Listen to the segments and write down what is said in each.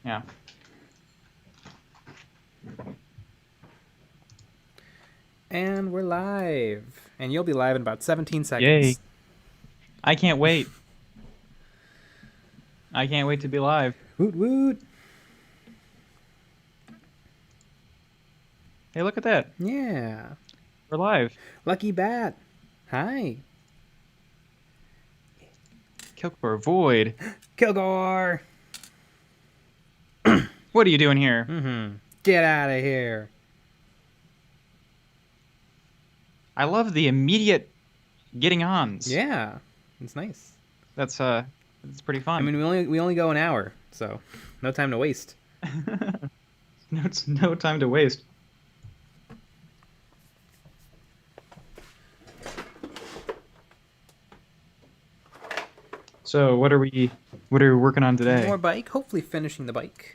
Yeah. And we're live. And you'll be live in about 17 Yay. seconds. I can't wait. I can't wait to be live. Woot woot. Hey, look at that. Yeah. We're live. Lucky Bat. Hi. Kilgore Void. Kilgore. What are you doing here? Get out of here. I love the immediate getting ons. Yeah. It's nice. That's pretty fun. I mean, we only go an hour, so no time to waste. No time to waste. So what are we working on today? More bike. Hopefully finishing the bike.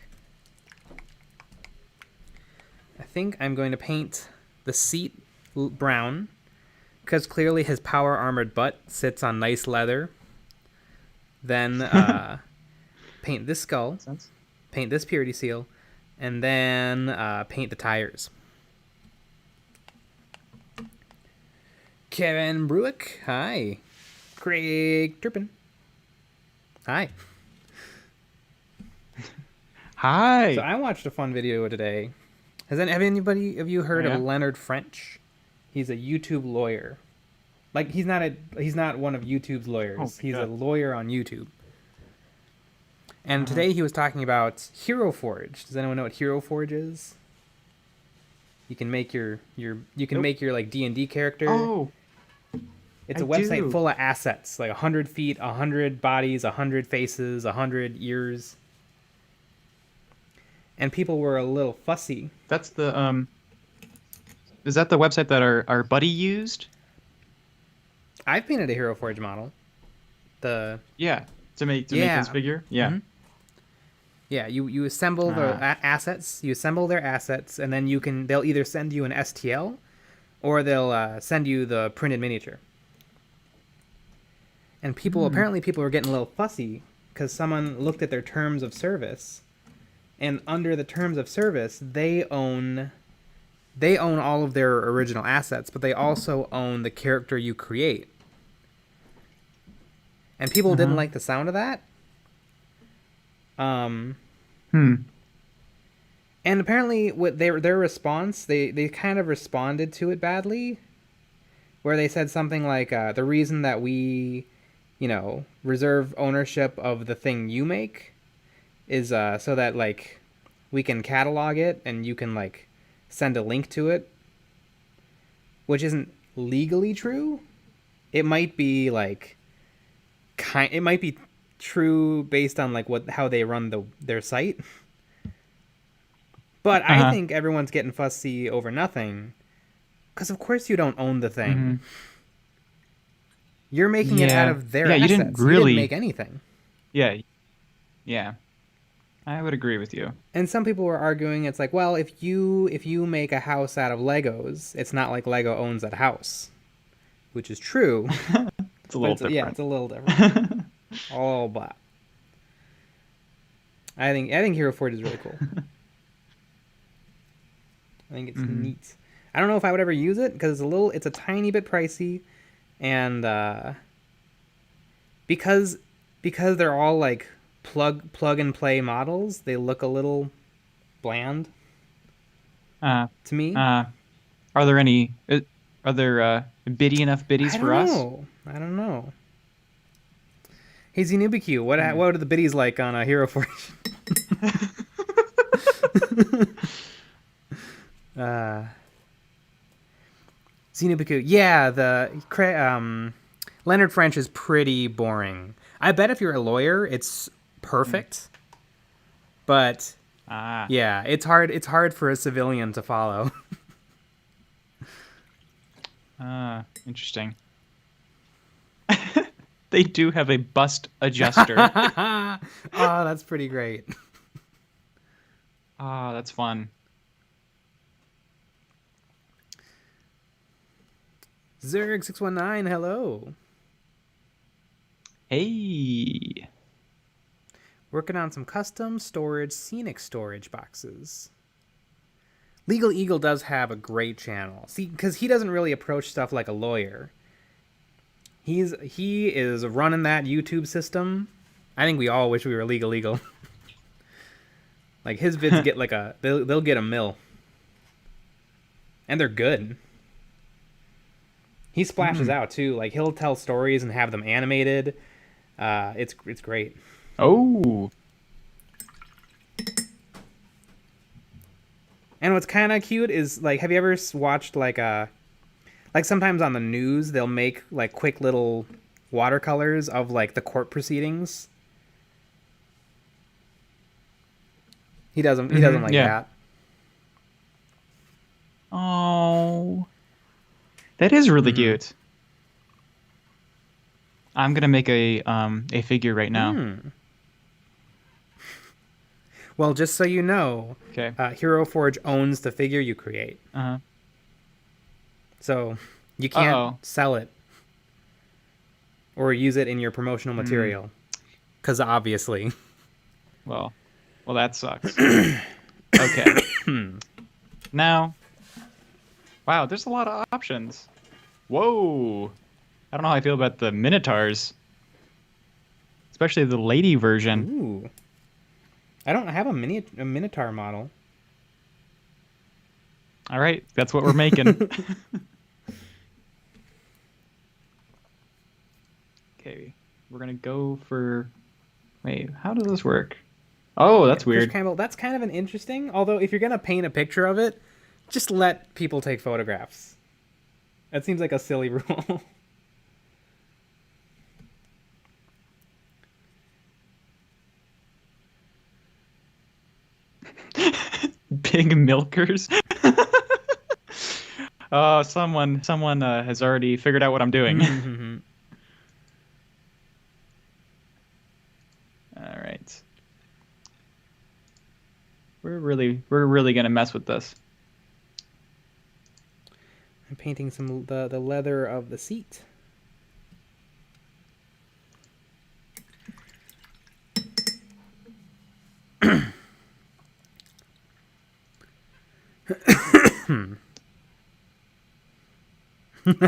I think I'm going to paint the seat brown because clearly his power armored butt sits on nice leather. Then paint this skull, paint this purity seal, and then paint the tires. Kevin Bruick, hi. Craig Turpin, hi. Hi. So I watched a fun video today. Have anybody of you heard of Leonard French? He's a YouTube lawyer. Like he's not one of YouTube's lawyers. He's a lawyer on YouTube. And today he was talking about Hero Forge. Does anyone know what Hero Forge is? You can make your make your like D&D character. Oh. It's a website full of assets, like 100 feet, 100 bodies, 100 faces, 100 ears. And people were a little fussy. That's the is that the website that our buddy used? I've painted a Hero Forge model. To make his figure. Yeah. Mm-hmm. Yeah, you assemble the assets. You assemble their assets, and then they'll either send you an STL, or they'll send you the printed miniature. And apparently people were getting a little fussy because someone looked at their terms of service, and under the terms of service, they own all of their original assets, but they also own the character you create. And people didn't like the sound of that. And apparently, what their response, they kind of responded to it badly, where they said something like, "The reason that we, reserve ownership of the thing you make, is so that like we can catalog it and you can like send a link to it," which isn't legally true. It might be like it might be true based on like how they run their site. But I think everyone's getting fussy over nothing, because of course you don't own the thing. You're making it out of their assets. You didn't make anything. Yeah. I would agree with you. And some people were arguing it's like, well, if you make a house out of Legos, it's not like Lego owns that house, which is true. It's a little different. Yeah, it's a little different. Oh, but I think Hero Forge is really cool. I think it's neat. I don't know if I would ever use it because it's a tiny bit pricey, and because they're all like plug and play models, they look a little bland to me. Are there bitty enough biddies for us? I don't know. Hey Zenubq, what are the biddies like on a Hero Forge? Zenubq, yeah, Leonard French is pretty boring. I bet if you're a lawyer, it's perfect. But yeah, it's hard for a civilian to follow. Interesting. They do have a bust adjuster. Oh, that's pretty great. Oh, that's fun. Zerg619, hello. Hey. Working on some custom storage, scenic storage boxes. Legal Eagle does have a great channel. See, because he doesn't really approach stuff like a lawyer. He is running that YouTube system. I think we all wish we were Legal Eagle. Like, his vids get like they'll get a mil. And they're good. He splashes out too. Like, he'll tell stories and have them animated. It's great. Oh. And what's kind of cute is, like, have you ever watched like sometimes on the news they'll make like quick little watercolors of like the court proceedings? He doesn't like that. Oh. That is really cute. I'm gonna make a figure right now. Well, just so you know, Okay. Hero Forge owns the figure you create. So you can't sell it or use it in your promotional material, because obviously. Well, that sucks. Okay. Now, wow, there's a lot of options. Whoa. I don't know how I feel about the Minotaurs. Especially the lady version. Ooh. I don't have a Minotaur model. All right, that's what we're making. Okay, we're going to go for... Wait, how does this work? Oh, that's weird. That's kind of an interesting... Although, if you're going to paint a picture of it, just let people take photographs. That seems like a silly rule. Big milkers. Oh, someone has already figured out what I'm doing. All right. We're really gonna mess with this. I'm painting some the leather of the seat. That'd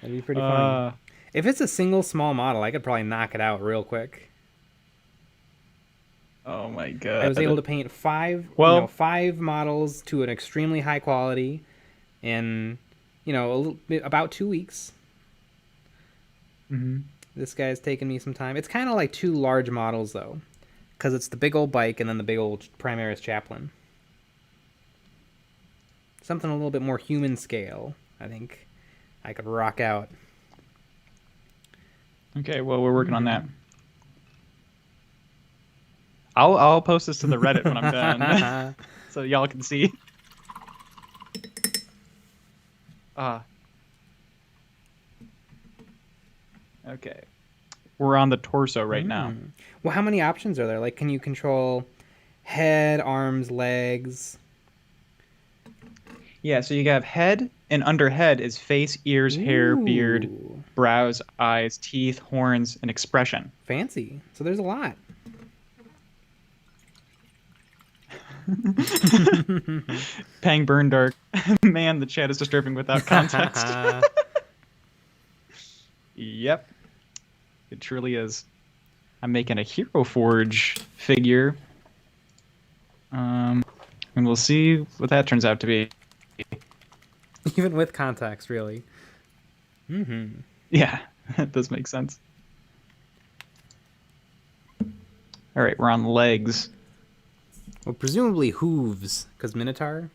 be pretty funny. If it's a single small model, I could probably knock it out real quick. Oh my god! I was able to paint five models to an extremely high quality in, about 2 weeks. This guy's taken me some time. It's kind of like 2 large models though, because it's the big old bike and then the big old Primaris Chaplain. Something a little bit more human scale, I think I could rock out. Okay, well, we're working on that. I'll post this to the Reddit when I'm done, so y'all can see. Okay, we're on the torso right now. Well, how many options are there? Like, can you control head, arms, legs? Yeah, so you have head, and under head is face, ears, hair, beard, brows, eyes, teeth, horns, and expression. Fancy. So there's a lot. Pang burn dark. Man, the chat is disturbing without context. Yep. It truly is. I'm making a Hero Forge figure. And we'll see what that turns out to be. Even with context, really. Yeah, that does make sense. All right, we're on legs. Well, presumably hooves, because Minotaur?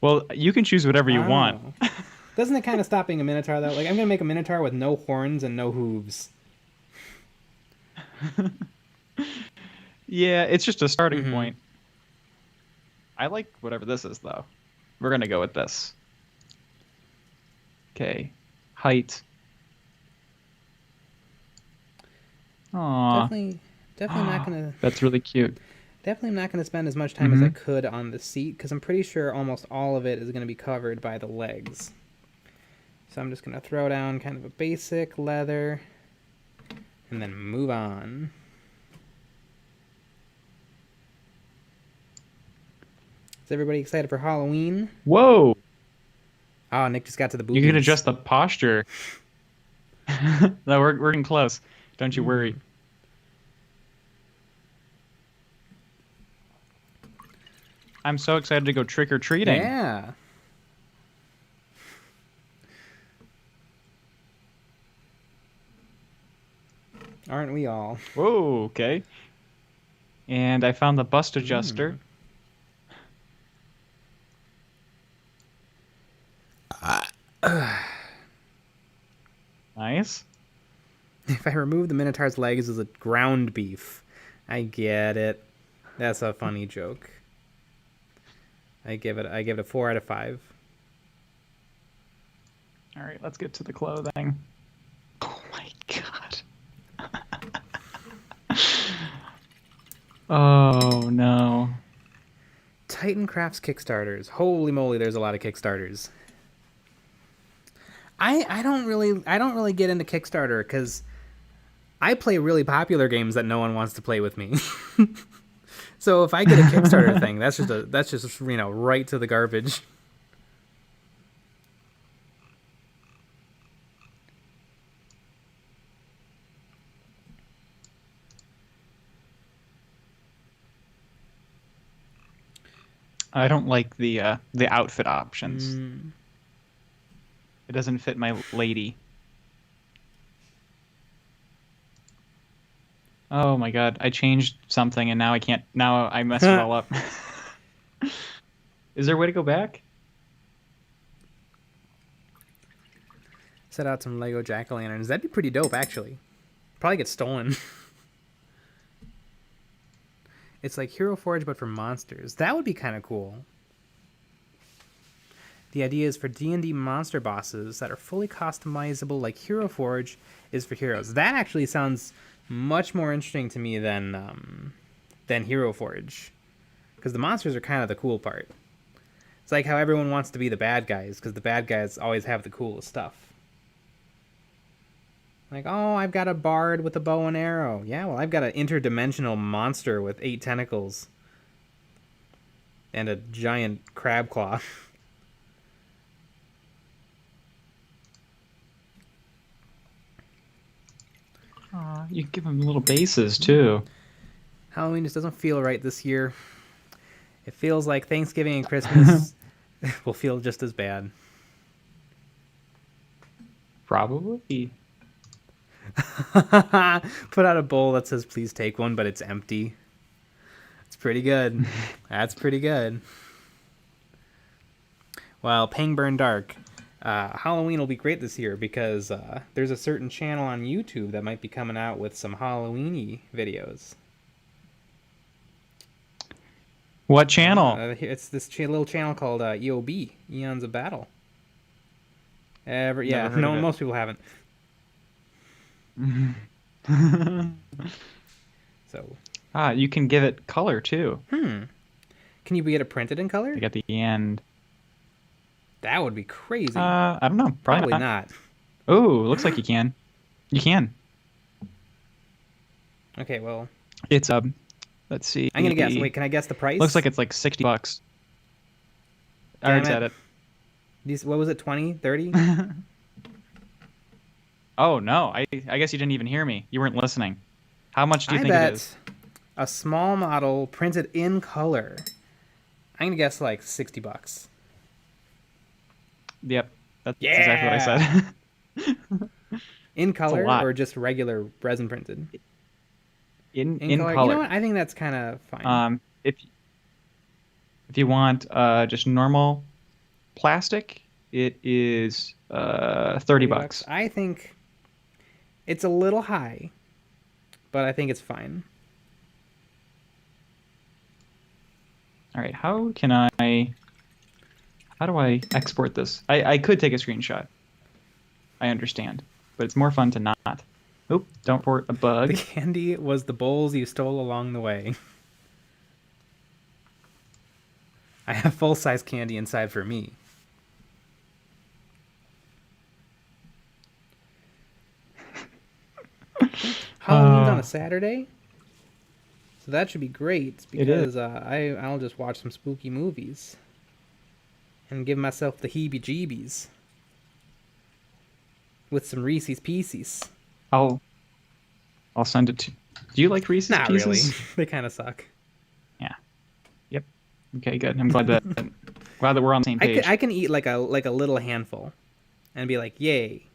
Well, you can choose whatever you want. Doesn't it kind of stop being a Minotaur, though? Like, I'm going to make a Minotaur with no horns and no hooves. Yeah, it's just a starting point. I like whatever this is, though. We're going to go with this. Okay. Height. Aww. Definitely not going to... That's really cute. Definitely not going to spend as much time as I could on the seat, because I'm pretty sure almost all of it is going to be covered by the legs. So I'm just going to throw down kind of a basic leather and then move on. Is everybody excited for Halloween? Whoa! Oh, Nick just got to the boobies. You can adjust the posture. No, we're getting close. Don't you worry. I'm so excited to go trick-or-treating. Yeah. Aren't we all? Whoa, okay. And I found the bust adjuster. Nice. If I remove the Minotaur's legs as a ground beef. I get it. That's a funny joke. I give it a 4 out of 5. All right, let's get to the clothing. Oh my god. Oh no. Titan Crafts Kickstarters. Holy moly, there's a lot of Kickstarters. I don't really get into Kickstarter because I play really popular games that no one wants to play with me. So if I get a Kickstarter thing, that's just right to the garbage. I don't like the outfit options. It doesn't fit my lady. Oh my god, I changed something and now I can't. Now I messed it all up. Is there a way to go back? Set out some Lego jack-o'-lanterns. That'd be pretty dope, actually. Probably get stolen. It's like Hero Forge, but for monsters. That would be kind of cool. The idea is for D&D monster bosses that are fully customizable like Hero Forge is for heroes. That actually sounds much more interesting to me than Hero Forge. Because the monsters are kind of the cool part. It's like how everyone wants to be the bad guys, because the bad guys always have the coolest stuff. Like, oh, I've got a bard with a bow and arrow. Yeah, well, I've got an interdimensional monster with 8 tentacles. And a giant crab claw. Aw, you can give them little bases too. Halloween just doesn't feel right this year. It feels like Thanksgiving and Christmas will feel just as bad. Probably. Put out a bowl that says please take one, but it's empty. It's pretty good. That's pretty good. Well, Pang Burn Dark. Halloween will be great this year because there's a certain channel on YouTube that might be coming out with some Halloween-y videos. What channel? It's this little channel called EOB, Eons of Battle. Yeah, no, most people haven't. So. You can give it color too. Can you get it printed in color? Like at the end. That would be crazy. I don't know. Probably not. Oh, looks like you can. You can. Okay, well. It's let's see. I'm gonna guess. Wait, can I guess the price? Looks like it's like $60. I already said it. What was it? 20, 30? Oh no! I guess you didn't even hear me. You weren't listening. How much do you think bet it is? A small model printed in color. I'm gonna guess like $60. Yep, that's exactly what I said. In color or just regular resin printed? In color. You know what? I think that's kind of fine. If you want just normal plastic, it is $30. I think it's a little high, but I think it's fine. All right, how do I export this? I could take a screenshot. I understand, but it's more fun to not. Oop, don't report a bug. The candy was the bowls you stole along the way. I have full-size candy inside for me. Halloween's on a Saturday, so that should be great It is. because I'll just watch some spooky movies and give myself the heebie-jeebies with some Reese's Pieces. I'll send it to. Do you like Reese's Not Pieces? really. They kind of suck. Yeah. Yep. Okay, good. I'm glad that we're on the same page. I can eat like a little handful, and be like, "Yay,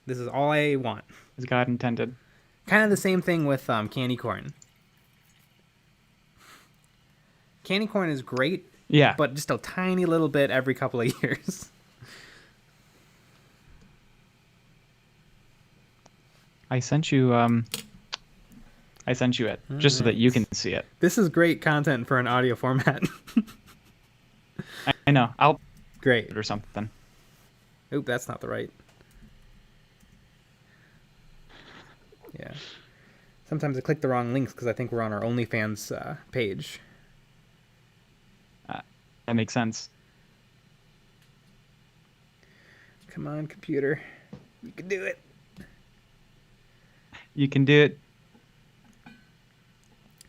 this is all I want." As God intended. Kind of the same thing with candy corn. Candy corn is great, Yeah. but just a tiny little bit every couple of years. I sent you it just so that you can see it. This is great content for an audio format. I know. I'll Great. or something. Oop, that's not the right. Yeah. Sometimes I click the wrong links because I think we're on our OnlyFans page. That makes sense. Come on, computer. You can do it. You can do it.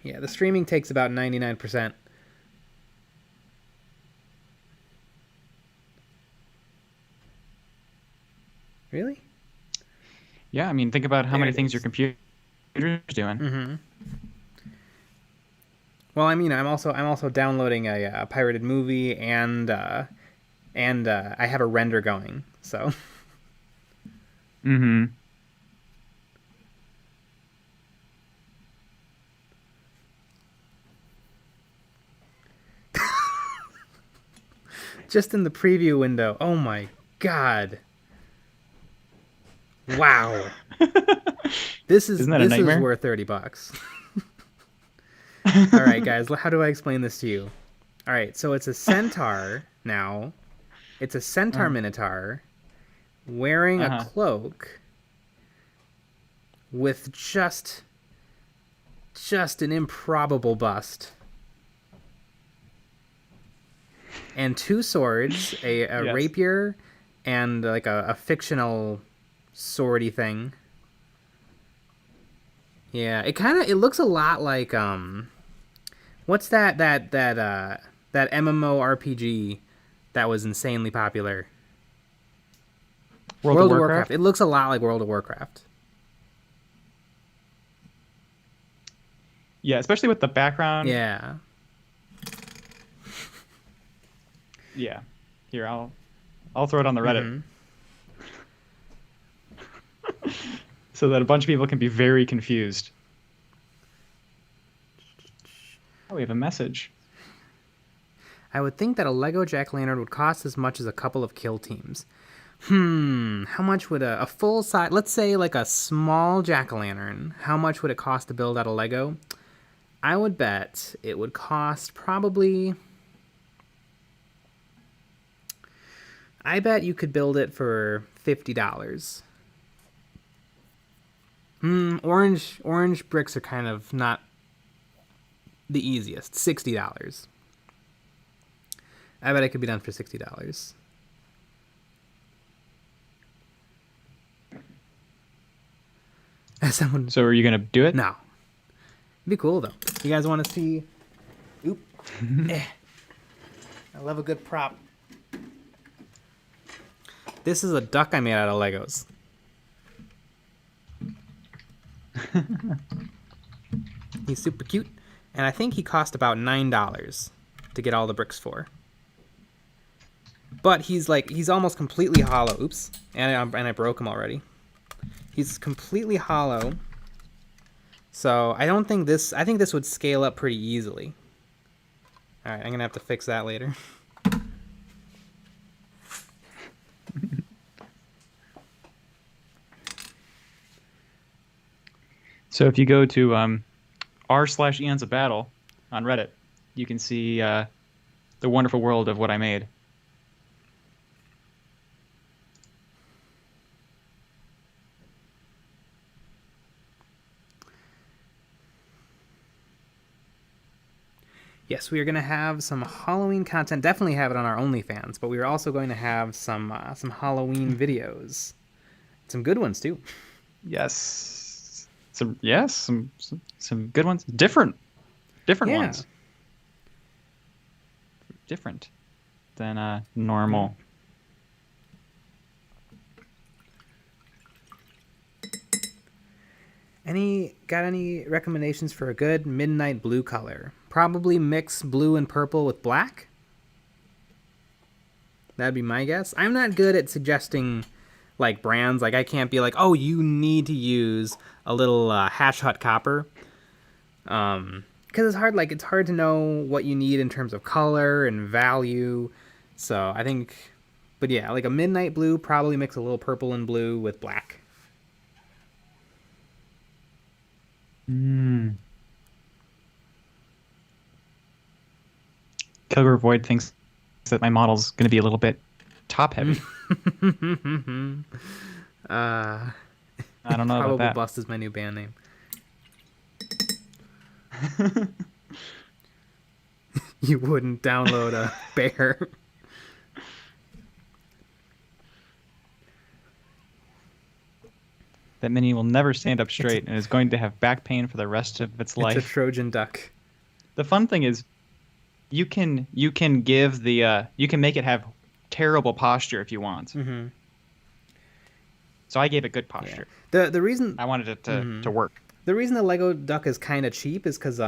Yeah, the streaming takes about 99%. Really? Yeah, I mean, think about how There many it things is. your computer's doing. Mm-hmm. Well, I mean, I'm also downloading a pirated movie and I have a render going, so. Mm-hmm. Just in the preview window. Oh my god. Wow. This is Isn't that a nightmare? worth $30. All right, guys, how do I explain this to you? All right, so it's a centaur now. It's a centaur minotaur wearing a cloak with just an improbable bust. And two swords, a Yes. rapier and like a fictional swordy thing. Yeah, it looks a lot like what's that MMORPG that was insanely popular? World of Warcraft? It looks a lot like World of Warcraft. Yeah, especially with the background. Yeah. Yeah. Here, I'll throw it on the Reddit. So that a bunch of people can be very confused. Oh, we have a message. I would think that a Lego jack-o'-lantern would cost as much as a couple of kill teams. How much would a full size, let's say like a small jack-o'-lantern, how much would it cost to build out a Lego? I would bet it would cost probably, I bet you could build it for $50. Orange bricks are kind of not the easiest. $60. I bet it could be done for $60. As someone, So are you gonna do it? no, it'd be cool though. You guys want to see? Oop. I love a good prop. This is a duck I made out of Legos. He's super cute, and I think he cost about $9 to get all the bricks for. But he's almost completely hollow. Oops, and I broke him already. He's completely hollow. So I don't think this. I think this would scale up pretty easily. All right, I'm gonna have to fix that later. So if you go to r/EonsOfBattle on Reddit, you can see the wonderful world of what I made. Yes, we are going to have some Halloween content. Definitely have it on our OnlyFans, but we are also going to have some Halloween videos. Some good ones too. Yes. some good ones. Different Yeah. ones. Different than normal. Got any recommendations for a good midnight blue color? Probably mix blue and purple with black. That'd be my guess. I'm not good at suggesting like brands. Like I can't be like, oh, you need to use a little hash hut copper. Because it's hard. Like it's hard to know what you need in terms of color and value. So I think, but yeah, like a midnight blue, probably mix a little purple and blue with black. Kilgore Void thinks that my model's going to be a little bit top heavy. I don't know Probable about that. Bust is my new band name. You wouldn't download a bear. That mini will never stand up straight and is going to have back pain for the rest of its life. It's a Trojan duck. The fun thing is, you can give the you can make it have terrible posture if you want. Mm-hmm. So I gave it good posture. Yeah. The reason I wanted it to work. The reason the Lego duck is kind of cheap is because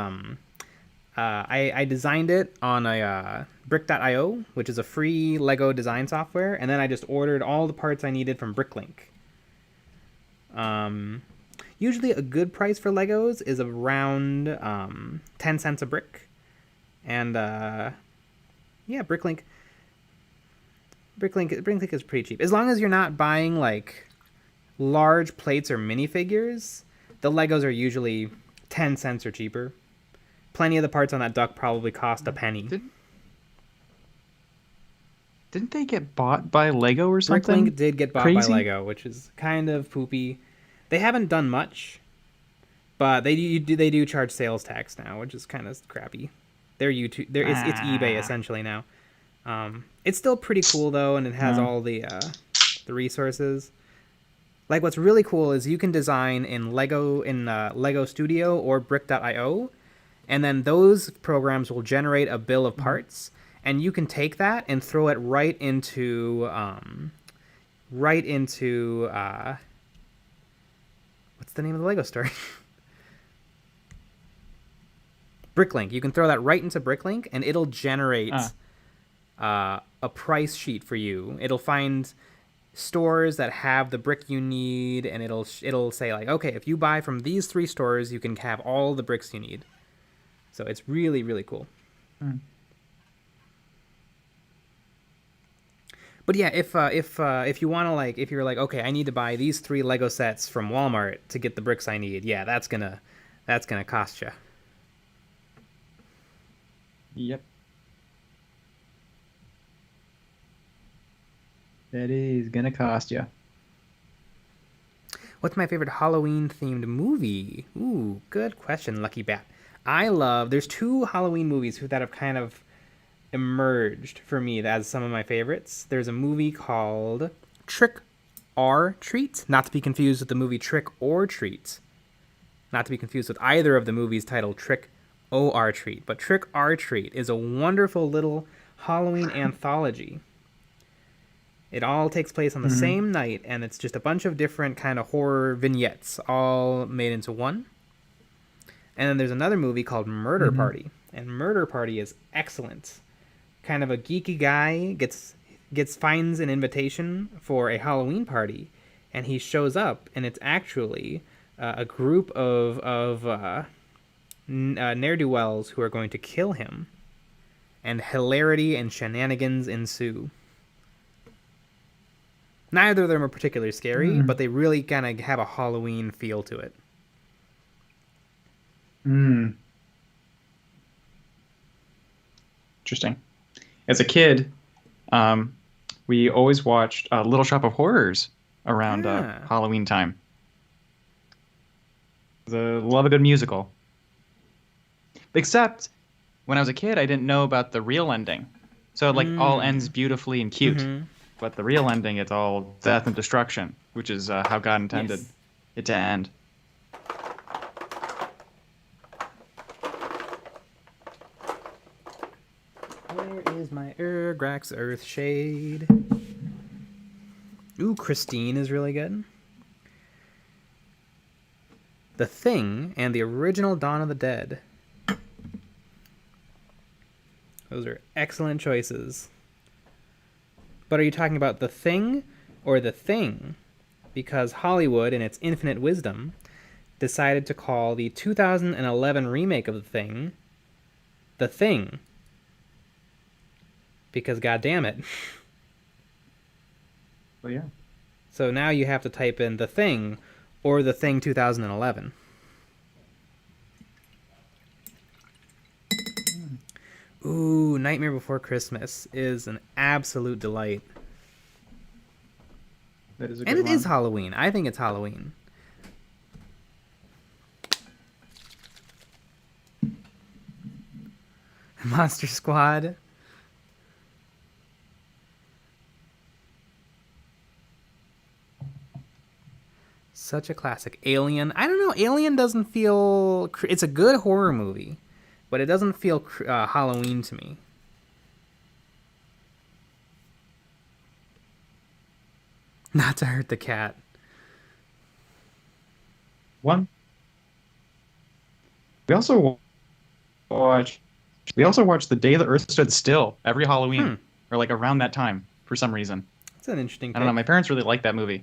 I designed it on a brick.io, which is a free Lego design software, and then I just ordered all the parts I needed from Bricklink. Usually a good price for Legos is around 10 cents a brick. And yeah, Bricklink is pretty cheap. As long as you're not buying like large plates or minifigures, the Legos are usually 10 cents or cheaper. Plenty of the parts on that duck probably cost a penny. Didn't they get bought by Lego or something? Bricklink did get bought by Lego, which is kind of poopy. They haven't done much, but they do charge sales tax now, which is kind of crappy. They're YouTube. It's eBay essentially now. It's still pretty cool though, and it has all the resources. Like what's really cool is you can design in Lego Studio or Brick.io, and then those programs will generate a bill of parts, and you can take that and throw it right into what's the name of the Lego store? Bricklink. You can throw that right into Bricklink, and it'll generate a price sheet for you. It'll find stores that have the brick you need, and it'll say like, okay, if you buy from these 3 stores, you can have all the bricks you need. So it's really, really cool. But yeah, if you want to like, if you're like, okay, I need to buy these 3 Lego sets from Walmart to get the bricks I need, yeah, that's gonna cost you. Yep. That is gonna cost you. What's my favorite Halloween-themed movie? Ooh, good question, Lucky Bat. There's 2 Halloween movies that have kind of emerged for me as some of my favorites. There's a movie called Trick or Treat, not to be confused with the movie Trick or Treat. Not to be confused with either of the movies titled Trick or Treat. But Trick or Treat is a wonderful little Halloween anthology. It all takes place on the same night, and it's just a bunch of different kind of horror vignettes all made into one. And then there's another movie called Murder Party, and Murder Party is excellent. Kind of a geeky guy finds an invitation for a Halloween party, and he shows up, and it's actually a group of ne'er-do-wells who are going to kill him, and hilarity and shenanigans ensue. Neither of them are particularly scary, but they really kind of have a Halloween feel to it. Interesting. As a kid, we always watched Little Shop of Horrors around Halloween time. Love a good musical. Except when I was a kid, I didn't know about the real ending. So it all ends beautifully and cute. But the real ending, it's all death and destruction, which is how God intended it to end. Where is my Urgrax Earthshade? Ooh, Christine is really good. The Thing and the original Dawn of the Dead. Those are excellent choices. But are you talking about The Thing or The Thing? Because Hollywood, in its infinite wisdom, decided to call the 2011 remake of The Thing, The Thing. Because goddamn it. Well, yeah. So now you have to type in The Thing or The Thing 2011. Ooh, Nightmare Before Christmas is an absolute delight. That is a good And it one. is Halloween. I think it's Halloween. Monster Squad. Such a classic. Alien. I don't know. Alien doesn't feel... It's a good horror movie, but it doesn't feel Halloween to me. Not to hurt the cat. One. We also watch The Day the Earth Stood Still every Halloween, or like around that time for some reason. That's an interesting pick. I don't know. My parents really like that movie.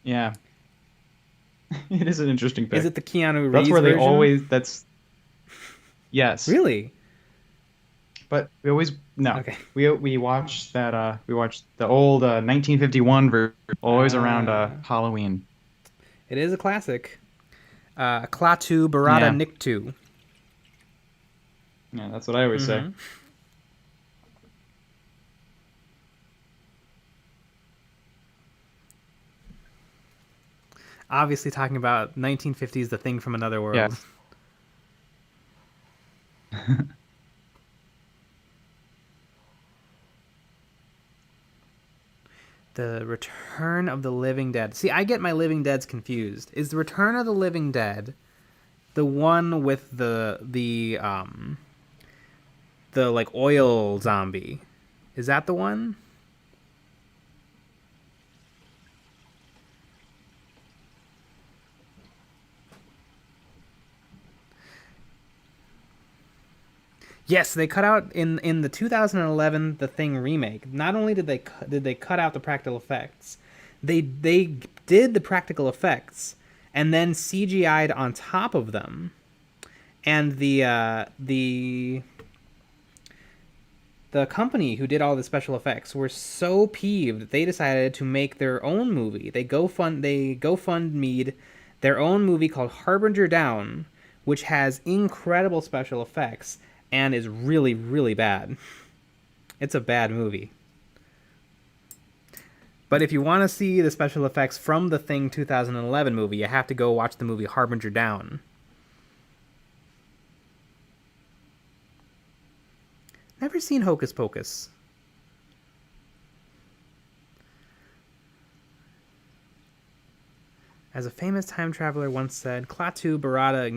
Yeah. It is an interesting pick. Is it the Keanu Reeves That's where they version? always... That's... Yes. Really? But we always... No. Okay. We watched that... we watched the old 1951 version, always around Halloween. It is a classic. Klaatu Barada Yeah. Niktu. Yeah, that's what I always say. Obviously talking about 1950s The Thing from Another World. Yeah. The Return of the Living Dead. See, I get my Living Deads confused. Is the Return of the Living Dead the one with the like oil zombie? Is that the one? Yes, they cut out in the 2011 The Thing remake. Not only did they cut out the practical effects, they did the practical effects and then CGI'd on top of them. And the company who did all the special effects were so peeved they decided to make their own movie. They GoFundMe'd their own movie called Harbinger Down, which has incredible special effects and is really, really bad. It's a bad movie. But if you want to see the special effects from the Thing 2011 movie, you have to go watch the movie Harbinger Down. Never seen Hocus Pocus. As a famous time traveler once said, Klaatu Barada...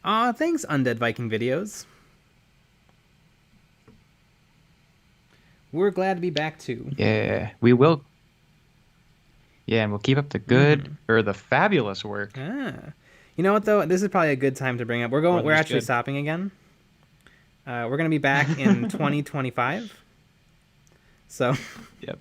Aw, thanks, Undead Viking Videos. We're glad to be back too. Yeah, we will. Yeah, and we'll keep up the good or the fabulous work. Ah. You know what though? This is probably a good time to bring up. We're actually good. stopping again. We're gonna be back in 2025. So. Yep.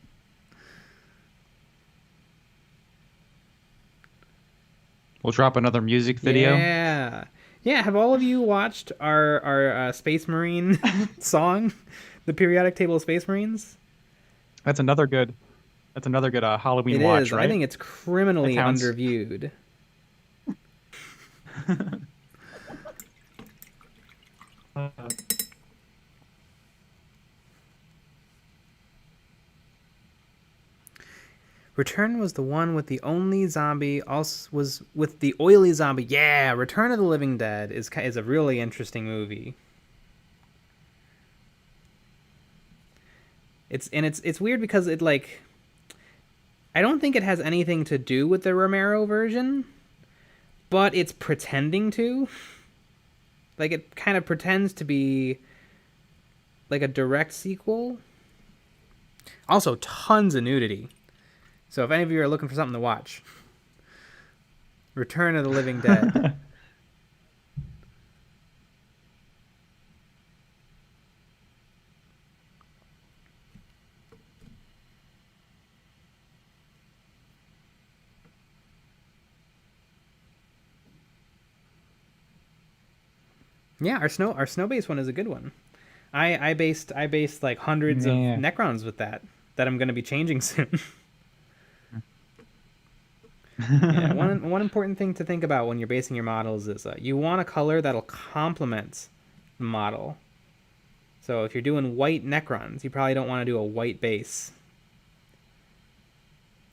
We'll drop another music video. Yeah. Yeah. Have all of you watched our Space Marine song, the periodic table of Space Marines? That's another good Halloween It watch, is. right? I think it's criminally That counts. underviewed. Return was the one with the only zombie. Also was with the oily zombie. Yeah, Return of the Living Dead is a really interesting movie. It's weird because it like I don't think it has anything to do with the Romero version, but it's pretending to. Like it kind of pretends to be like a direct sequel. Also, tons of nudity. So if any of you are looking for something to watch, Return of the Living Dead. Yeah, our snow base one is a good one. I based like hundreds of Necrons with that I'm going to be changing soon. Yeah, one important thing to think about when you're basing your models is you want a color that'll complement the model. So if you're doing white Necrons, you probably don't want to do a white base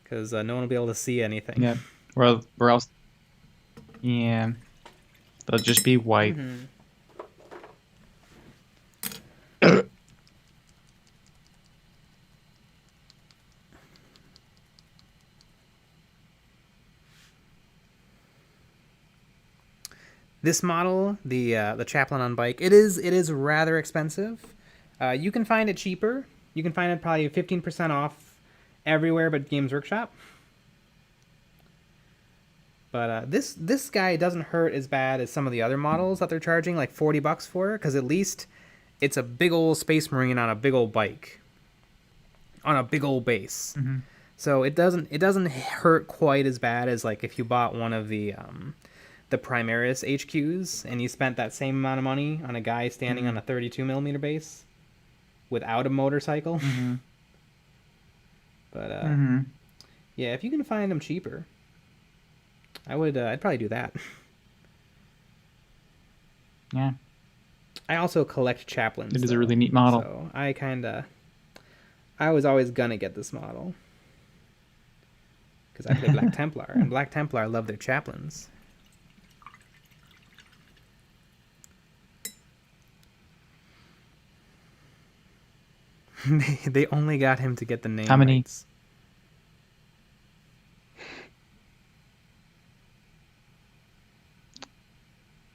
because no one will be able to see anything. Yeah, or else, yeah, they'll just be white. Mm-hmm. This model, the Chaplain on bike, it is rather expensive. You can find it cheaper. You can find it probably 15% off everywhere but Games Workshop. But this guy doesn't hurt as bad as some of the other models that they're charging like $40 for, because at least it's a big old Space Marine on a big old bike, on a big old base. Mm-hmm. So it doesn't hurt quite as bad as like if you bought one of the Primaris HQs and you spent that same amount of money on a guy standing on a 32mm base without a motorcycle. Mm-hmm. But yeah, if you can find them cheaper, I'd probably do that. Yeah. I also collect Chaplains. It is a really neat model. So I was always gonna get this model because I play Black Templar, and Black Templar love their Chaplains. They only got him to get the name. How many? Rights.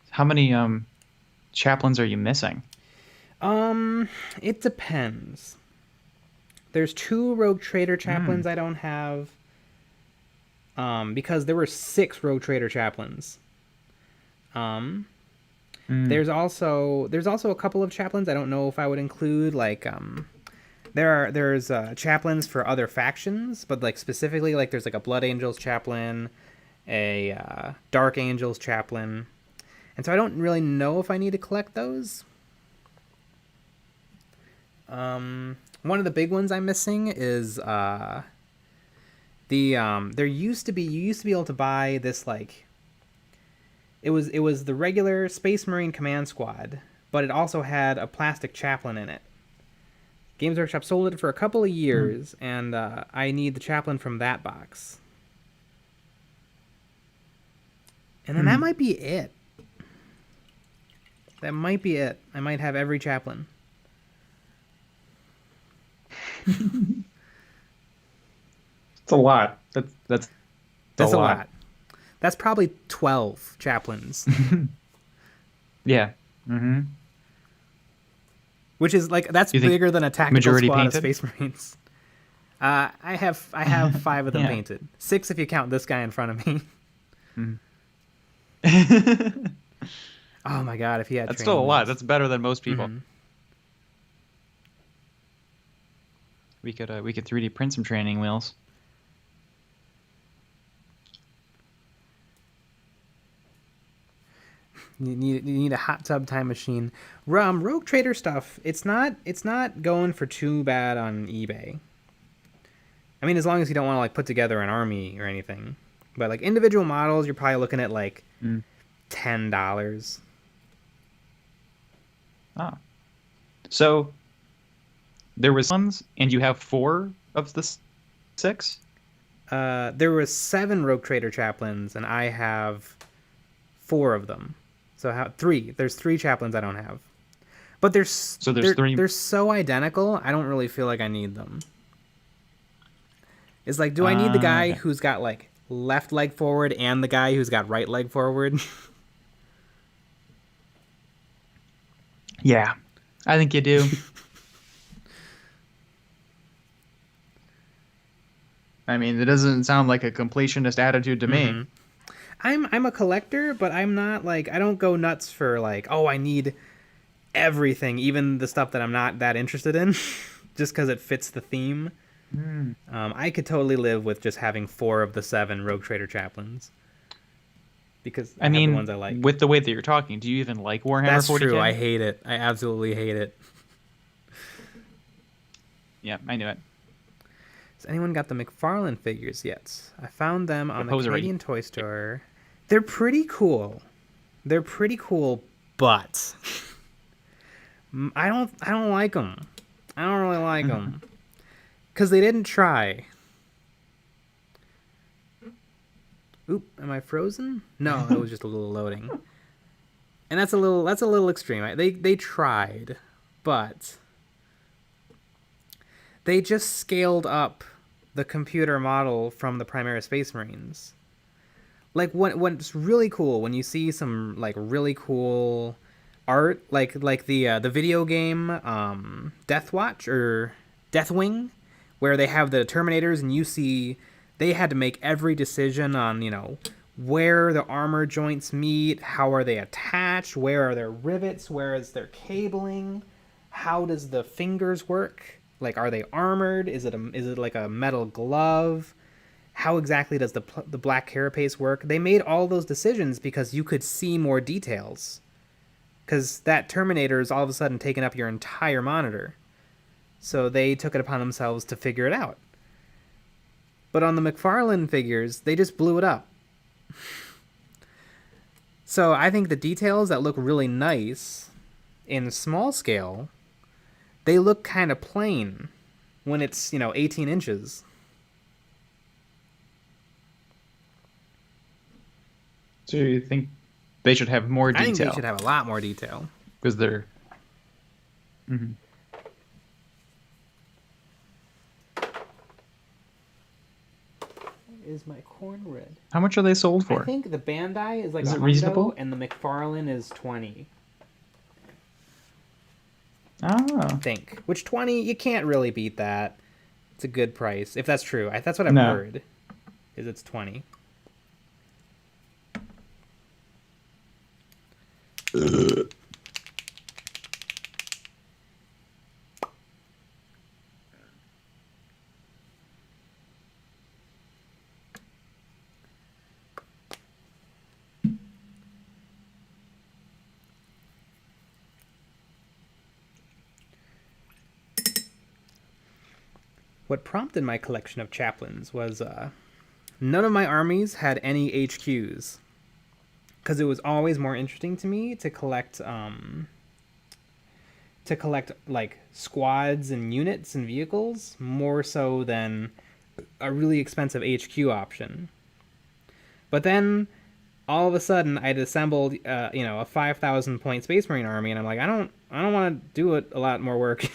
How many chaplains are you missing? It depends. There's 2 Rogue Trader Chaplains I don't have. Because there were 6 Rogue Trader Chaplains. There's also a couple of Chaplains I don't know if I would include, like there's Chaplains for other factions, but like specifically like there's like a Blood Angels Chaplain, a Dark Angels Chaplain. And so I don't really know if I need to collect those. One of the big ones I'm missing is there used to be you used to be able to buy this like it was the regular Space Marine Command Squad, but it also had a plastic Chaplain in it. Games Workshop sold it for a couple of years, and I need the Chaplain from that box. And then that might be it. That might be it. I might have every Chaplain. It's a lot. That's a lot. That's probably 12 Chaplains. Yeah. Mm-hmm. Which is like that's bigger than a tactical squad painted? of Space Marines. I have 5 of them painted. 6 if you count this guy in front of me. Oh my god! If he had that's still a lot. That's better than most people. Mm-hmm. We could 3D print some training wheels. You need a hot tub time machine. Rogue Trader stuff. It's not going for too bad on eBay. I mean, as long as you don't want to like put together an army or anything. But like individual models, you're probably looking at like $10. Ah. So there was ones, and you have 4 of the 6? There was 7 Rogue Trader Chaplains, and I have 4 of them. So 3. There's 3 Chaplains I don't have. But So there's three. they're so identical. I don't really feel like I need them. It's like, do I need the guy Okay. who's got like left leg forward and the guy who's got right leg forward? Yeah, I think you do. I mean, it doesn't sound like a completionist attitude to me. I'm a collector, but I'm not like, I don't go nuts for like, oh, I need everything, even the stuff that I'm not that interested in, just because it fits the theme. I could totally live with just having 4 of the 7 Rogue Trader Chaplains, because I I have the mean, ones I like. with the way that you're talking, do you even like Warhammer That's 40k? true. I hate it. I absolutely hate it. Yeah, I knew it. Has anyone got the McFarlane figures yet? I found them on the Proposery. Canadian Toy Store. They're pretty cool. They're pretty cool, but I don't like them. I don't really like them because they didn't try. Oop, am I frozen? No, it was just a little loading. And that's a little extreme. They tried, but they just scaled up the computer model from the Primaris Space Marines. Like what's really cool when you see some like really cool art, like the video game Deathwatch or Deathwing, where they have the Terminators and you see they had to make every decision on, you know, where the armor joints meet, how are they attached, where are their rivets, where is their cabling, how does the fingers work, like are they armored, is it like a metal glove, how exactly does the black carapace work. They made all those decisions because you could see more details, because that Terminator is all of a sudden taking up your entire monitor, so they took it upon themselves to figure it out. But on the McFarlane figures, they just blew it up. So I think the details that look really nice in small scale, they look kind of plain when it's, 18 inches. So you think they should have more detail? I think they should have a lot more detail. Because they're... Mm-hmm. Is my corn red? How much are they sold for? I think the Bandai is like Is a it reasonable? and the McFarlane is 20. Ah. I think. Which 20, you can't really beat that. It's a good price, if that's true. That's what I've No. heard. Is it's 20. What prompted my collection of chaplains was none of my armies had any HQs, because it was always more interesting to me to collect like squads and units and vehicles more so than a really expensive HQ option. But then all of a sudden I'd assembled a 5,000 point Space Marine army, and I'm like, I don't want to do it a lot more work.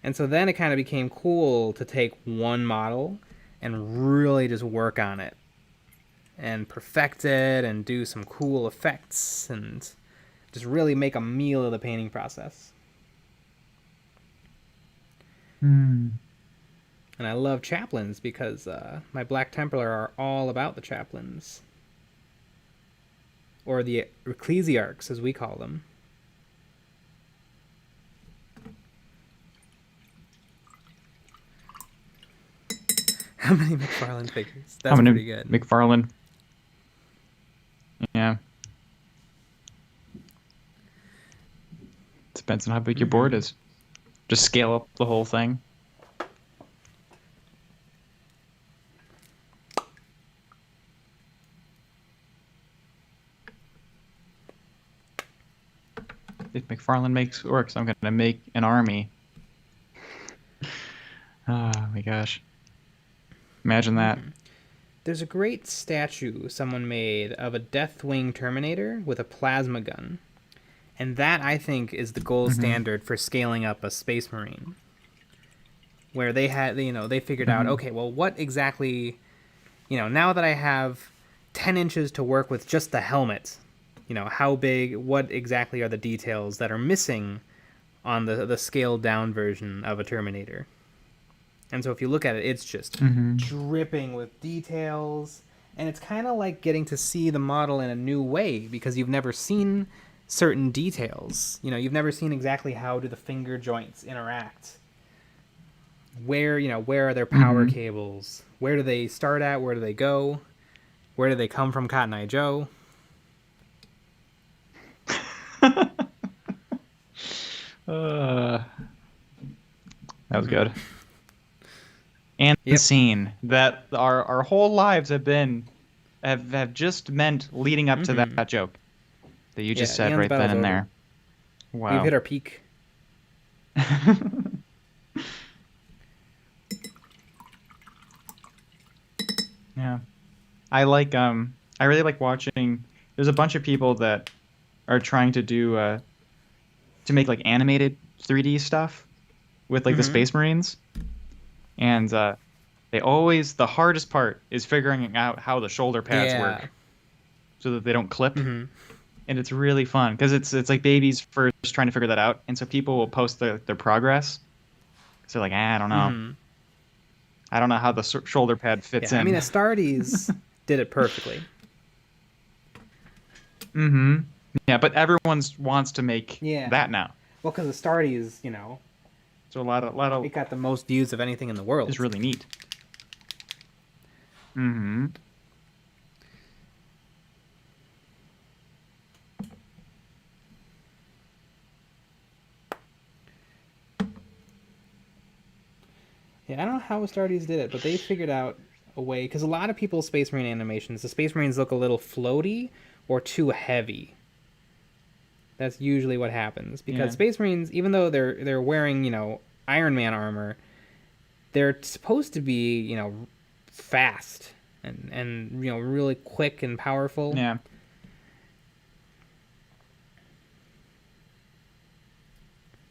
And so then it kind of became cool to take one model and really just work on it and perfect it and do some cool effects and just really make a meal of the painting process. And I love chaplains because my Black Templar are all about the chaplains. Or the ecclesiarchs, as we call them. How many McFarlane figures? That's pretty good. McFarlane. Yeah. Depends on how big your board is. Just scale up the whole thing. If McFarlane makes orcs, I'm gonna make an army. Oh my gosh. Imagine that. There's a great statue someone made of a Deathwing Terminator with a plasma gun. And that, I think, is the gold Mm-hmm. standard for scaling up a Space Marine. Where they had, they figured out, Mm-hmm. okay, well, what exactly, now that I have 10 inches to work with just the helmet, how big, what exactly are the details that are missing on the scaled down version of a Terminator? And so if you look at it, it's just Mm-hmm. dripping with details. And it's kind of like getting to see the model in a new way because you've never seen certain details. You've never seen exactly how do the finger joints interact. Where are their power Mm-hmm. cables? Where do they start at? Where do they go? Where do they come from, Cotton Eye Joe? uh, that was good. And Yep. scene that our whole lives have just meant leading up to that joke that you just said Eon's right then battle's and over. there. We've Wow. hit our peak. Yeah. I really like watching. There's a bunch of people that are trying to do to make like animated 3D stuff with like the Space Marines, and the hardest part is figuring out how the shoulder pads Yeah. work so that they don't clip. And it's really fun because it's like babies first trying to figure that out, and so people will post their progress. So they're like, I don't know. I don't know how the shoulder pad fits Yeah, I mean, in. Astartes did it perfectly. Mm-hmm. Yeah, but everyone wants to make Yeah. that now. Well, because Astartes, So a lot of it got the most views of anything in the world. is really neat. Mm-hmm. Yeah, I don't know how Astartes did it, but they figured out a way. Because a lot of people's Space Marine animations, the Space Marines look a little floaty or too heavy. That's usually what happens because Yeah. Space Marines, even though they're wearing Iron Man armor, they're supposed to be fast and really quick and powerful. Yeah.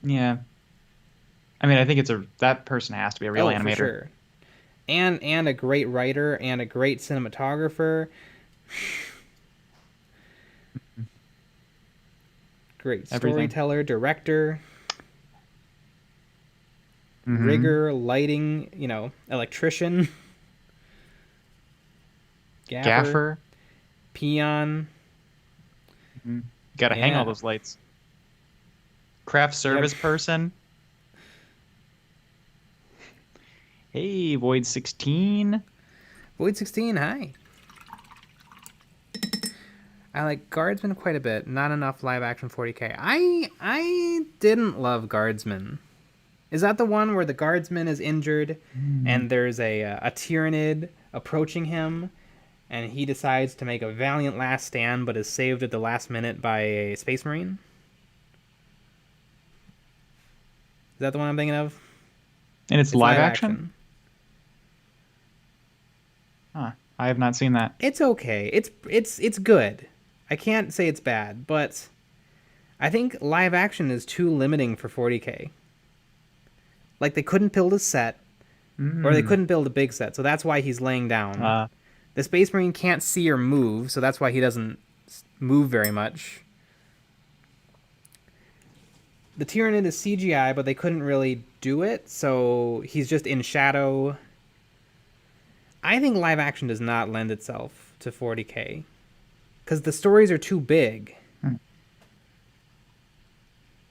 Yeah. I mean, I think that person has to be a real animator. For sure. And a great writer and a great cinematographer. Great storyteller, director, rigger, lighting, electrician, Gaffer. peon. Got to hang all those lights. Craft service person. Hey, Void 16. Void 16, hi. I like Guardsman quite a bit. Not enough live action 40k. I didn't love Guardsman. Is that the one where the Guardsman is injured and there's a Tyrannid approaching him and he decides to make a valiant last stand but is saved at the last minute by a Space Marine? Is that the one I'm thinking of? And it's live action? Huh. I have not seen that. It's okay. It's good. I can't say it's bad, but I think live action is too limiting for 40k. Like they couldn't build a set, or they couldn't build a big set, so that's why he's laying down. The Space Marine can't see or move, so that's why he doesn't move very much. The Tyrannid is CGI, but they couldn't really do it, so he's just in shadow. I think live action does not lend itself to 40k. Because the stories are too big.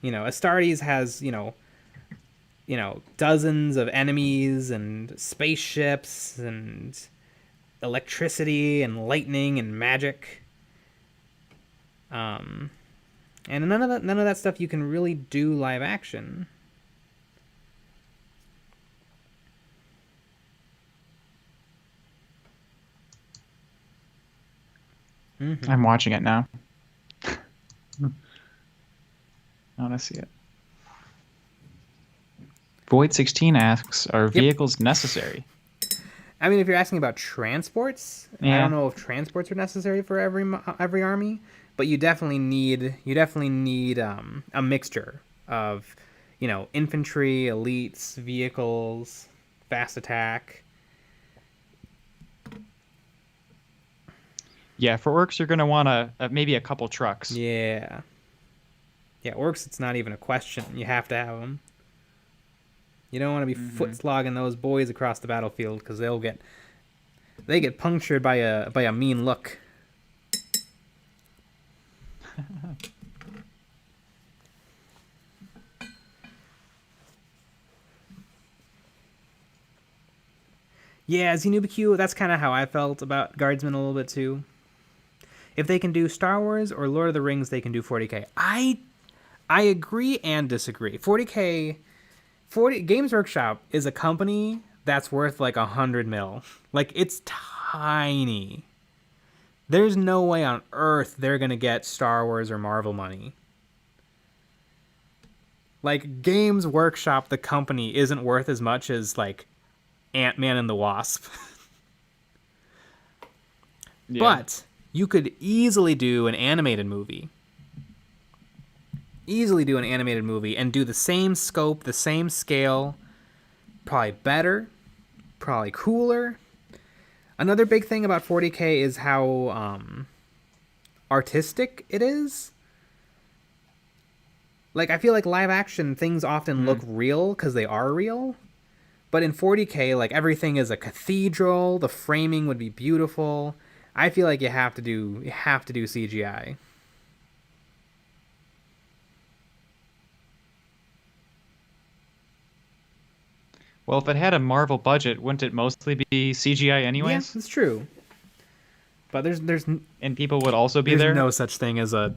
Astartes has, dozens of enemies and spaceships and electricity and lightning and magic. And none of that stuff you can really do live action. I'm watching it now. I want to see it. Void 16 asks, are vehicles necessary? I mean, if you're asking about transports, I Yeah. don't know if transports are necessary for every army, but you definitely need a mixture of, infantry, elites, vehicles, fast attack. Yeah, for orcs, you're gonna want maybe a couple trucks. Yeah, yeah. Orcs, it's not even a question. You have to have them. You don't want to be foot Hmm. slogging those boys across the battlefield because they get punctured by a mean look. Yeah, Xenobq, that's kind of how I felt about Guardsmen a little bit too. If they can do Star Wars or Lord of the Rings, they can do 40k. I agree and disagree. 40 Games Workshop is a company that's worth like 100 mil. Like it's tiny. There's no way on earth they're gonna get Star Wars or Marvel money. Like Games Workshop, the company, isn't worth as much as like Ant-Man and the Wasp. Yeah. But you could easily do an animated movie. Easily do an animated movie and do the same scope, the same scale, probably better, probably cooler. Another big thing about 40k is how artistic it is. Like I feel like live action things often look Mm. real because they are real. But in 40k, like everything is a cathedral. The framing would be beautiful. I feel like you have to do CGI. Well, if it had a Marvel budget, wouldn't it mostly be CGI Yeah, anyways? it's true. But And people would also be there's there? no such thing as a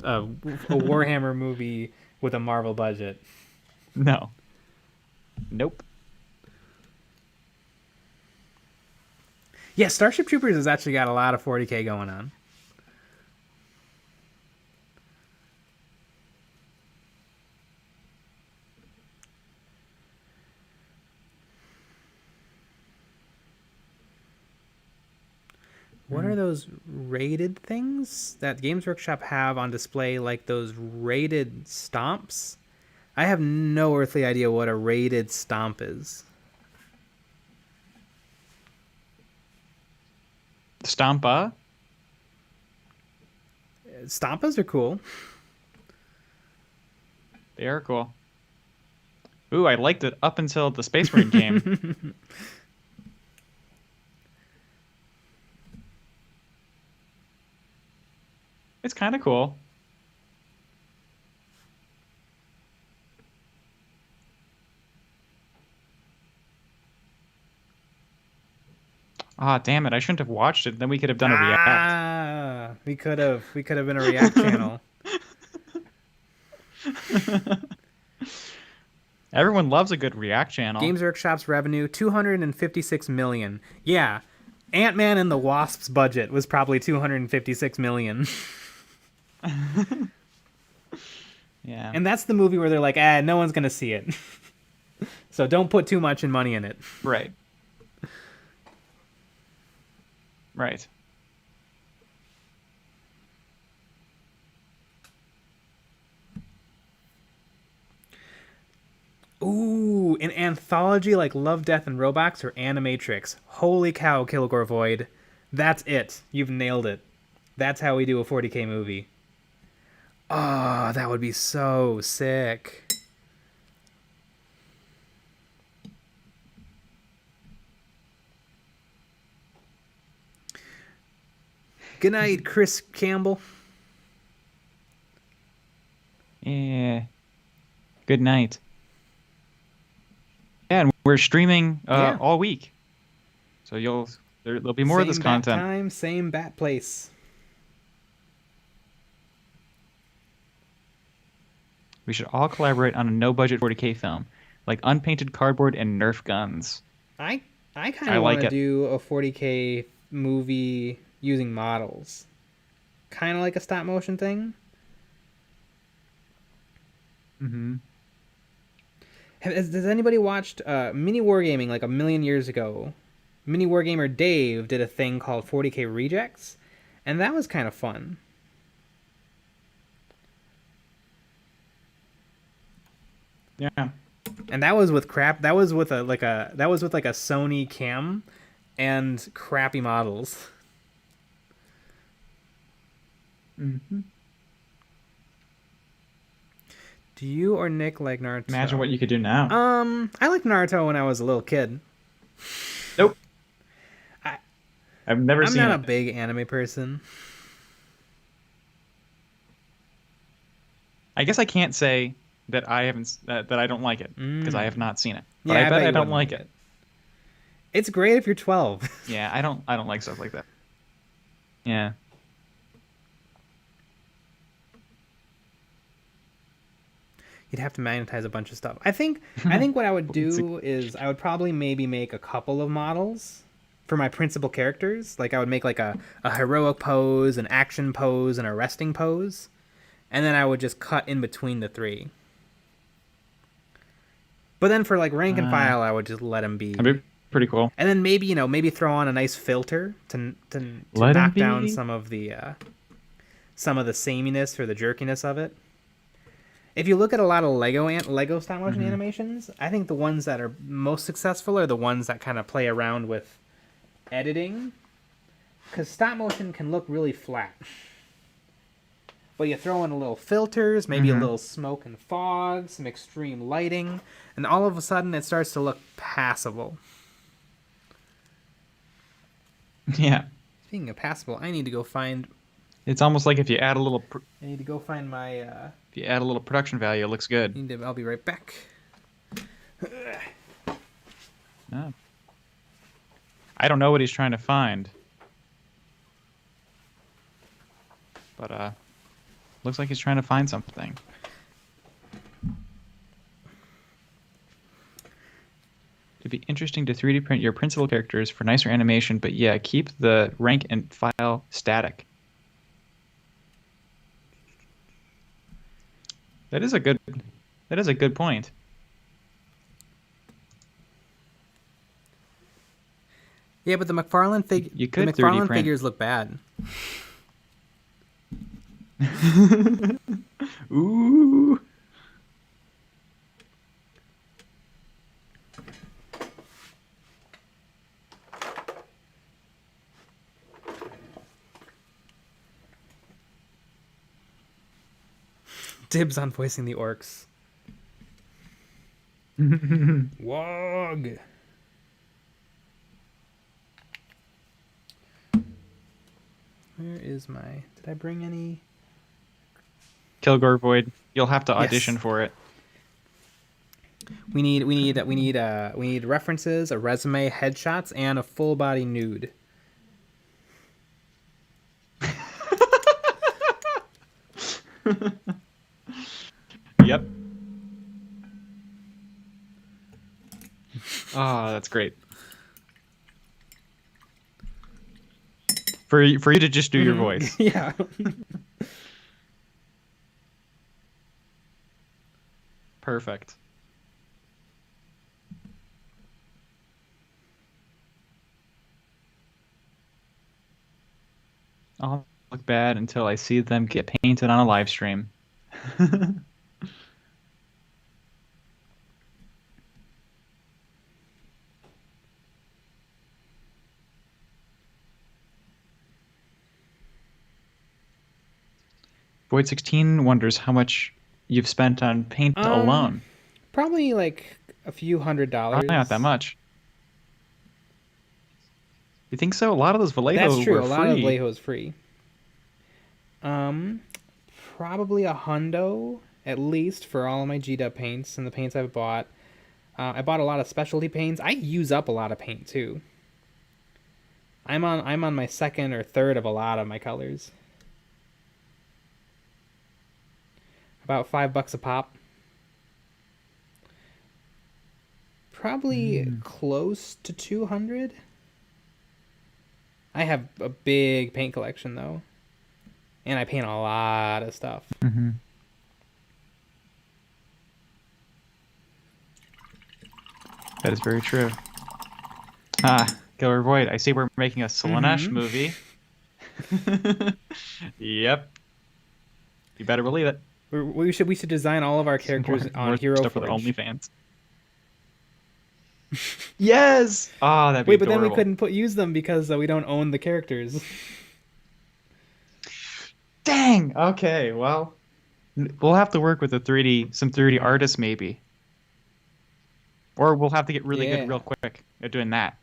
Warhammer movie with a Marvel budget. No. Nope. Yeah, Starship Troopers has actually got a lot of 40k going on. What are Mm. those rated things that Games Workshop have on display, like those rated stomps? I have no earthly idea what a rated stomp is. Stampa? Stompas are cool. They are cool. Ooh, I liked it up until the Space Marine game. It's kind of cool. Ah, damn it. I shouldn't have watched it. Then we could have done a react. We could have been a React channel. Everyone loves a good react channel. Games Workshop's revenue 256 million. Yeah, Ant-Man and the Wasp's budget was probably 256 million. Yeah. And that's the movie where they're like, no one's gonna see it. So don't put too much in money in it. Right. Right. Ooh, an anthology like Love, Death, and Robots or Animatrix. Holy cow, Kilgore Void. That's it. You've nailed it. That's how we do a 40k movie. Oh, that would be so sick. Good night, Chris Campbell. Yeah. Good night. Yeah, and we're streaming Yeah. all week. So there'll be more of this Same bat content. time, same bat place. We should all collaborate on a no-budget 40k film, like unpainted cardboard and Nerf guns. I I kind I of want like to it. do a 40k movie using models, kind of like a stop motion thing. Mm-hmm. Has anybody watched Mini Wargaming like a million years ago? Mini Wargamer Dave did a thing called 40k Rejects, and that was kind of fun. Yeah. And that was with crap. That was with a Sony cam and crappy models. Mm-hmm. Do you or Nick like Naruto? Imagine what you could do now. I liked Naruto when I was a little kid. Nope. I've never seen it. I'm not a big anime person. I guess I can't say that I haven't that I don't like it because I have not seen it. But Yeah, I bet I you don't wouldn't like it. It's great if you're 12. Yeah, I don't like stuff like that. Yeah. You'd have to magnetize a bunch of stuff. I think what I would do is I would probably maybe make a couple of models for my principal characters. Like I would make like a heroic pose, an action pose, and a resting pose. And then I would just cut in between the three. But then for like rank and file, I would just let him be. That'd be pretty cool. And then maybe, maybe throw on a nice filter to knock down some of the sameness or the jerkiness of it. If you look at a lot of Lego stop motion animations, I think the ones that are most successful are the ones that kind of play around with editing, because stop motion can look really flat. But you throw in a little filters, maybe a little smoke and fog, some extreme lighting, and all of a sudden it starts to look passable. Yeah. Speaking of passable, I need to go find. It's almost like if you add a little. I need to go find my. If you add a little production value, it looks good. I'll be right back. Oh. I don't know what he's trying to find, but looks like he's trying to find something. It'd be interesting to 3D print your principal characters for nicer animation, but yeah, keep the rank and file static. That is a good point. Yeah, but the McFarlane figures look bad. Ooh. Dibs on voicing the orcs. Wog. Where is my? Did I bring any? Kilgore Void. You'll have to audition for it. We need references, a resume, headshots, and a full body nude. Yep. Oh, that's great. For you to just do your voice. Yeah. Perfect. I'll look bad until I see them get painted on a live stream. Void 16 wonders how much you've spent on paint alone. Probably like a few $100. Probably not that much. You think so? A lot of those Vallejo That's true. were A free. lot of Vallejo is free. Probably a hundo at least for all of my GW paints and the paints I've bought. I bought a lot of specialty paints. I use up a lot of paint too. I'm on my second or third of a lot of my colors. About $5 a pop. Probably close to 200. I have a big paint collection though, and I paint a lot of stuff. Mm-hmm. That is very true. Killer Void. I see we're making a Slaanesh Mhm. movie. Yep. You better believe it. We should design all of our characters on More Hero stuff for the Forge. OnlyFans. Yes! Oh, that'd be Wait, but then we adorable. couldn't use them because we don't own the characters. Dang! Okay, well, we'll have to work with some 3D Mhm. artists maybe. Or we'll have to get really good real Yeah. quick at doing that.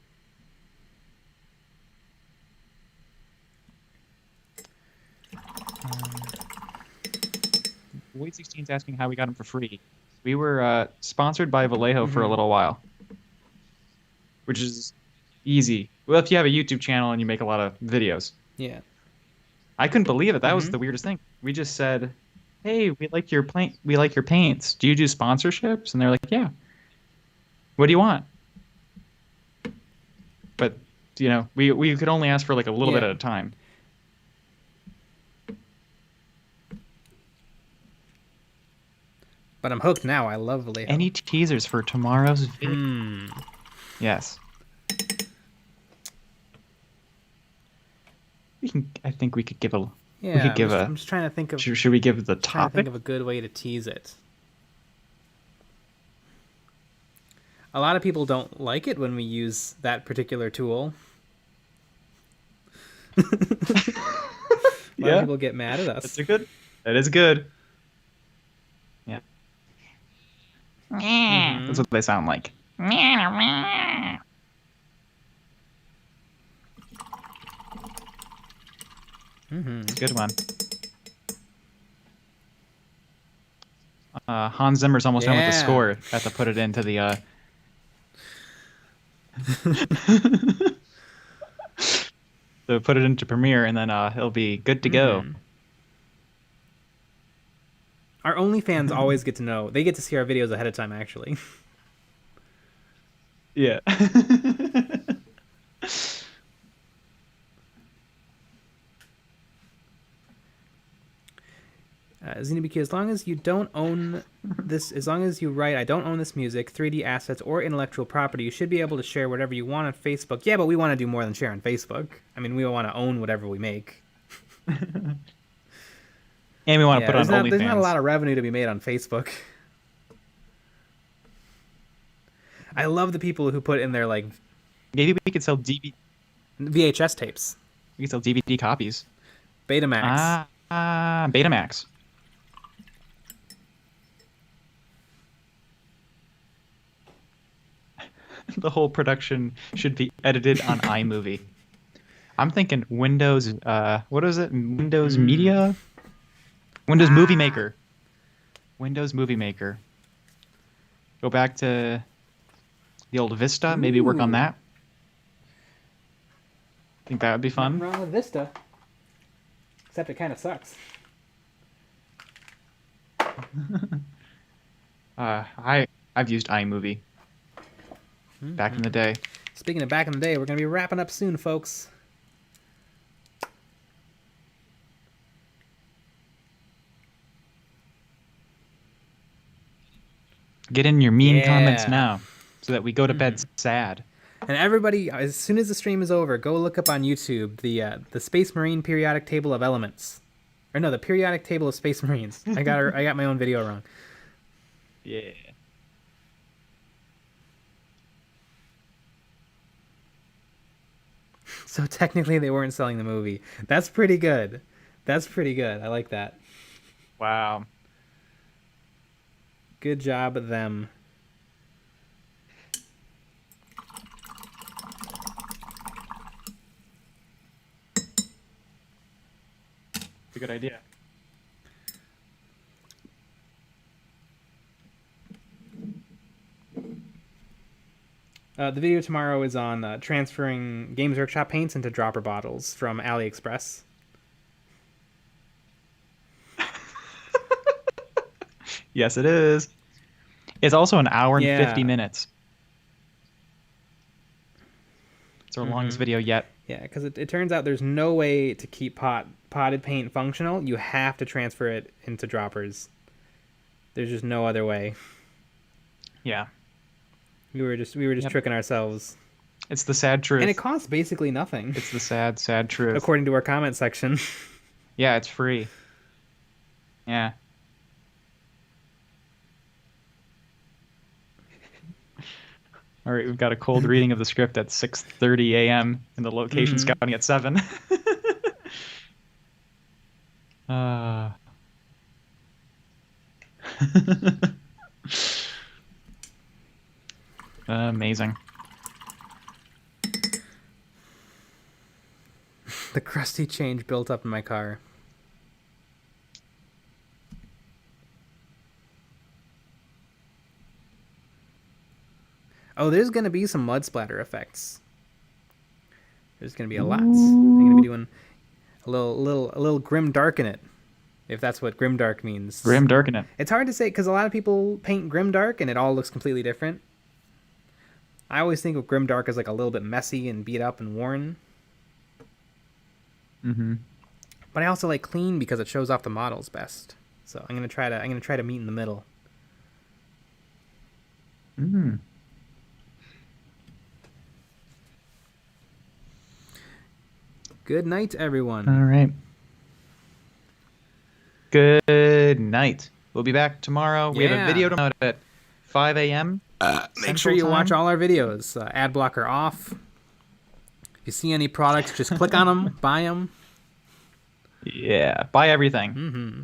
Wade 16 is asking how we got him for free. We were sponsored by Vallejo for a Mhm. little while, which is easy. Well, if you have a YouTube channel and you make a lot of videos. Yeah. I couldn't believe it. That was Mhm. the weirdest thing. We just said, "Hey, we like your paints. Do you do sponsorships?" And they're like, "Yeah. What do you want?" But we could only ask for like a little bit Yeah. at a time. But I'm hooked now. I love Vallejo. Any teasers for tomorrow's video? Hmm. Yes. I think we could give a. Yeah. We could give I'm just trying to think of Should we give the trying to think topic? of a good way to tease it. A lot of people don't like it when we use that particular tool. A lot of Yeah, people get mad at us. that's a good. That is good. Yeah, that's Mm-hmm. what they sound like. Mm-hmm. It's a good one. Hans Zimmer's almost done with the Yeah. score. Have to put it into the. So put it into Premiere, and then it'll be good to go. Mm-hmm. Our OnlyFans always get to know. They get to see our videos ahead of time, actually. Yeah. Xenobiki, as long as you don't own this, as long as you write, I don't own this music, 3D assets, or intellectual property, you should be able to share whatever you want on Facebook. Yeah, but we want to do more than share on Facebook. I mean, we want to own whatever we make. And we want to Yeah, put it on there's not a lot OnlyFans. of revenue to be made on Facebook. I love the people who put in their like Maybe we could sell DVD. VHS tapes, We could sell DVD copies. Betamax. Betamax. The whole production should be edited on iMovie. I'm thinking Windows. What is it? Windows Media. Windows Movie Maker. Windows Movie Maker. Go back to the old Vista. Maybe work on Ooh. that. Think that would be Nothing fun. wrong with Vista, except it kind of sucks. I've used iMovie back in the day. Speaking of back in the day, we're gonna be wrapping up soon, folks. Get in your mean comments Yeah. now, so that we go to bed sad. And everybody, as soon as the stream is over, go look up on YouTube the Space Marine periodic table of elements, or no, the periodic table of Space Marines. I got my own video wrong. Yeah. So technically, they weren't selling the movie. That's pretty good. That's pretty good. I like that. Wow. Good job, them. It's a good idea. The video tomorrow is on transferring Games Workshop paints into dropper bottles from AliExpress. Yes, it is. It's also an hour and Yeah. 50 minutes. It's our longest video yet. Yeah, because it turns out there's no way to keep potted paint functional. You have to transfer it into droppers. There's just no other way. Yeah. We were just Yep. tricking ourselves. It's the sad truth. And it costs basically nothing, It's the sad, sad truth. according to our comment section. Yeah, it's free. Yeah. All right, we've got a cold reading of the script at 6:30 a.m. and the location scouting at 7. uh... Amazing. The crusty change built up in my car. Oh, there's gonna be some mud splatter effects. There's gonna be a lot. I'm gonna be doing a little grim dark in it, if that's what grim dark means. Grim dark in it. It's hard to say because a lot of people paint grim dark and it all looks completely different. I always think of grim dark as like a little bit messy and beat up and worn. Mm-hmm. But I also like clean because it shows off the models best. So I'm gonna try to meet in the middle. Mm. Good night, everyone. All right. Good night. We'll be back tomorrow. We have a video tomorrow at 5 a.m. Make sure you watch all our videos. Ad blocker off. If you see any products, just click on them, buy them. Yeah, buy everything. Mm-hmm.